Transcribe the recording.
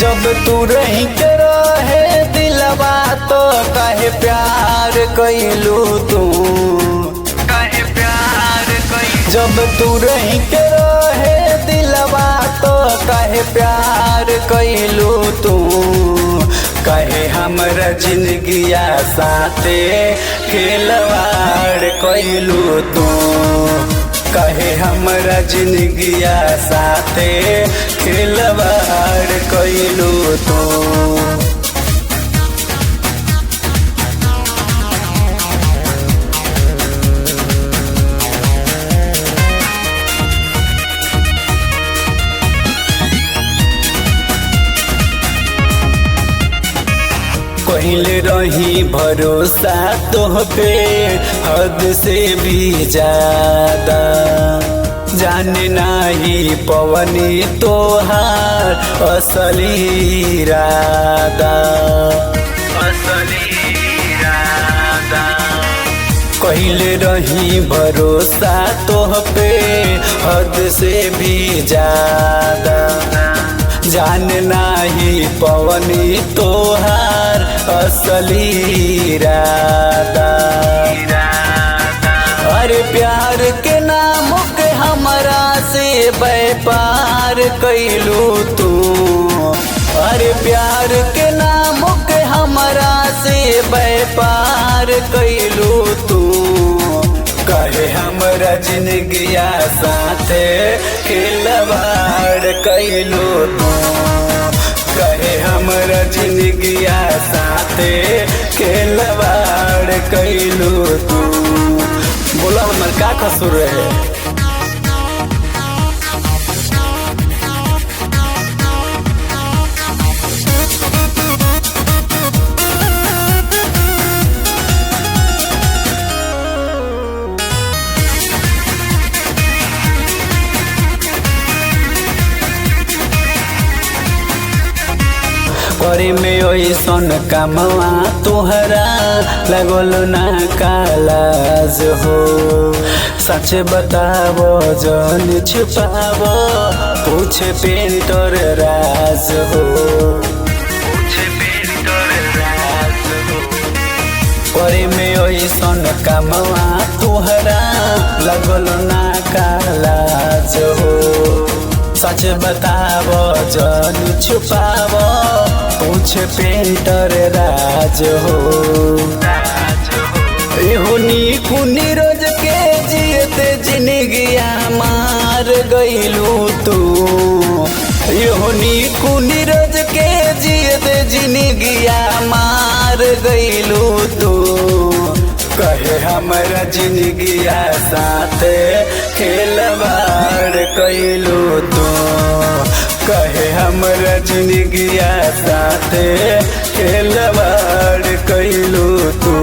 जब तू रही के रहे दिलवा तो काहे प्यार कैलू तू, काहे प्यार कैलू। जब तू रही के रहे दिलवा तो काहे प्यार कैलू तू, काहे हमरा जिंदगिया साथे खिलवाड़ कैलू तू, काहे हमरा जिंदगिया साथे खिलवाड़ कैलू तू। पहले रही भरोसा तोह पे हद से भी ज्यादा, जाने नाही पवनी तोहार असली इरादा, असली इरादा। पहले रही भरोसा तोह पे हद से भी ज्यादा, जान नाही पवनी तोहार असली इरादा। अरे प्यार के नाम के हमरा से व्यापार कैलू तू, अरे प्यार के नाम के हमरा से व्यापार कैलू तू, कहे हमरा जिंदगिया साथे खिलवाड़ कैलू तू, कहे हमरा जिंदगिया साथे खिलवाड़ कैलू तू। बोला हमर का कसूर है? करे में ओइसन कामवा तोहरा लगल ना कालाज हो, सच बतावो जन छुपावो पूछे पेंटर राज हो, पूछे पेंटर राज हो। करे में ओइसन कामवा तोहरा लगल ना कालाज हो, सच बतावो जन छुपावो पूछे पेंटर राज हो। एहो नीकू नीरज के जियते जिंदगिया मार गईलू तू, एहो नीकू नीरज के जियते जिंदगिया मार गईलू तू, कहे हमरा जिंदगिया साथे खिलवाड़ कैलू तू, कहे हमरा जिंदगिया साथे खिलवाड़ कैलू तू।